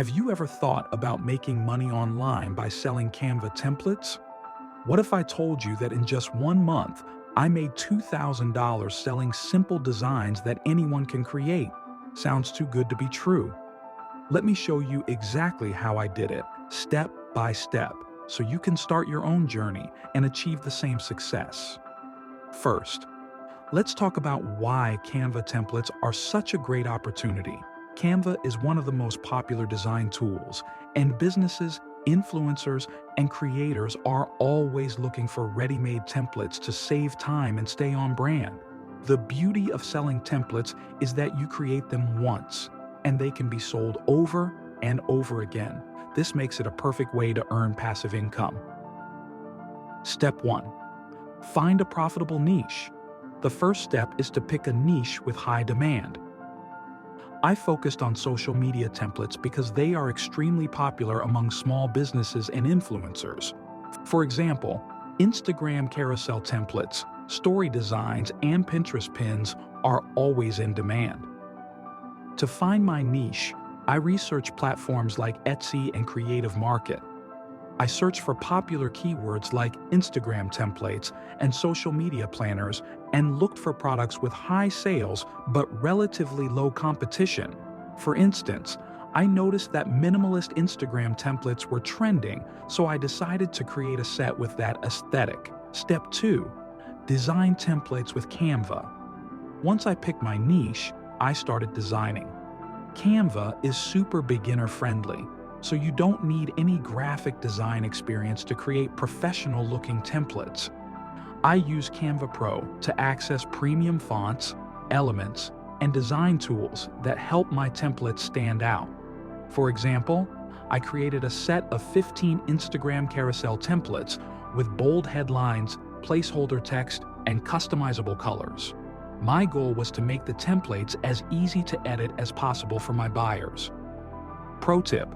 Have you ever thought about making money online by selling Canva templates? What if I told you that in just 1 month, I made $2,000 selling simple designs that anyone can create? Sounds too good to be true. Let me show you exactly how I did it, step by step, so you can start your own journey and achieve the same success. First, let's talk about why Canva templates are such a great opportunity. Canva is one of the most popular design tools, and businesses, influencers, and creators are always looking for ready-made templates to save time and stay on brand. The beauty of selling templates is that you create them once, and they can be sold over and over again. This makes it a perfect way to earn passive income. Step 1. Find a profitable niche. The first step is to pick a niche with high demand. I focused on social media templates because they are extremely popular among small businesses and influencers. For example, Instagram carousel templates, story designs, and Pinterest pins are always in demand. To find my niche, I research platforms like Etsy and Creative Market. I search for popular keywords like Instagram templates and social media planners and looked for products with high sales but relatively low competition. For instance, I noticed that minimalist Instagram templates were trending, so I decided to create a set with that aesthetic. Step 2. Design templates with Canva. Once I picked my niche, I started designing. Canva is super beginner-friendly, so you don't need any graphic design experience to create professional-looking templates. I use Canva Pro to access premium fonts, elements, and design tools that help my templates stand out. For example, I created a set of 15 Instagram carousel templates with bold headlines, placeholder text, and customizable colors. My goal was to make the templates as easy to edit as possible for my buyers. Pro tip: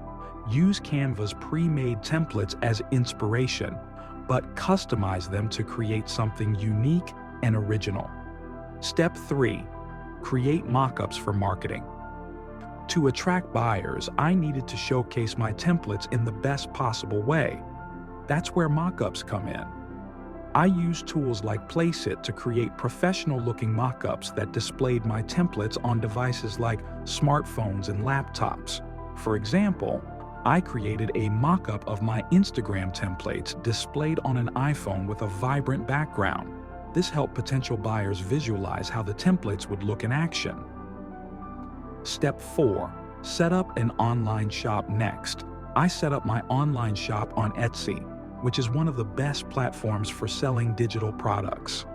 use Canva's pre-made templates as inspiration, but customize them to create something unique and original. Step 3. Create mock-ups for marketing. To attract buyers, I needed to showcase my templates in the best possible way. That's where mock-ups come in. I used tools like Placeit to create professional-looking mock-ups that displayed my templates on devices like smartphones and laptops. For example, I created a mock-up of my Instagram templates displayed on an iPhone with a vibrant background. This helped potential buyers visualize how the templates would look in action. Step 4. Set up an online shop next. I set up my online shop on Etsy, which is one of the best platforms for selling digital products.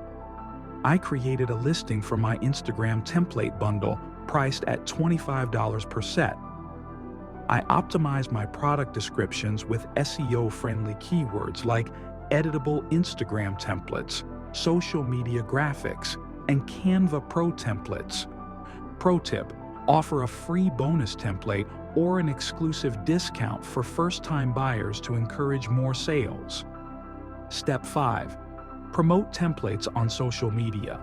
I created a listing for my Instagram template bundle priced at $25 per set. I optimized my product descriptions with SEO-friendly keywords like editable Instagram templates, social media graphics, and Canva Pro templates. Pro tip: offer a free bonus template or an exclusive discount for first-time buyers to encourage more sales. Step 5. Promote templates on social media.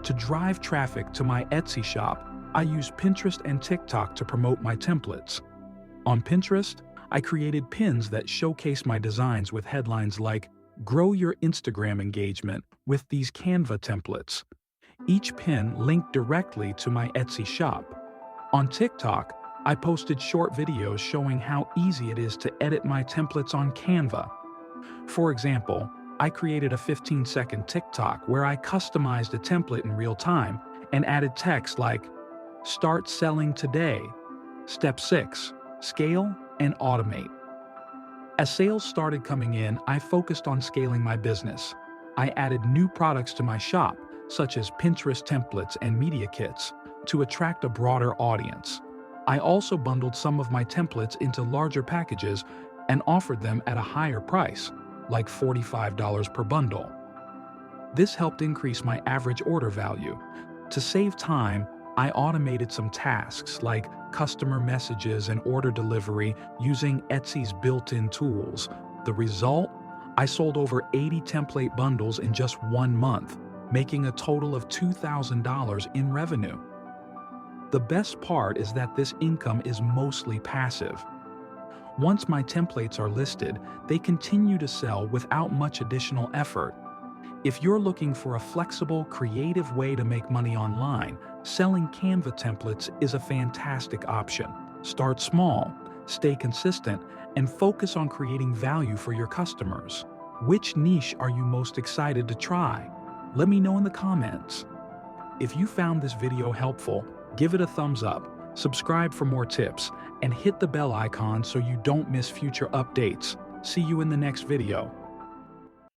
To drive traffic to my Etsy shop, I use Pinterest and TikTok to promote my templates. On Pinterest, I created pins that showcase my designs with headlines like, "Grow your Instagram engagement with these Canva templates." Each pin linked directly to my Etsy shop. On TikTok, I posted short videos showing how easy it is to edit my templates on Canva. For example, I created a 15-second TikTok where I customized a template in real time and added text like, "Start selling today." Step 6. Scale and automate. As sales started coming in, I focused on scaling my business. I added new products to my shop, such as Pinterest templates and media kits, to attract a broader audience. I also bundled some of my templates into larger packages and offered them at a higher price, like $45 per bundle. This helped increase my average order value. To save time, I automated some tasks like customer messages and order delivery using Etsy's built-in tools. The result? I sold over 80 template bundles in just 1 month, making a total of $2,000 in revenue. The best part is that this income is mostly passive. Once my templates are listed, they continue to sell without much additional effort. If you're looking for a flexible, creative way to make money online, selling Canva templates is a fantastic option. Start small, stay consistent, and focus on creating value for your customers. Which niche are you most excited to try? Let me know in the comments. If you found this video helpful, give it a thumbs up, subscribe for more tips, and hit the bell icon so you don't miss future updates. See you in the next video.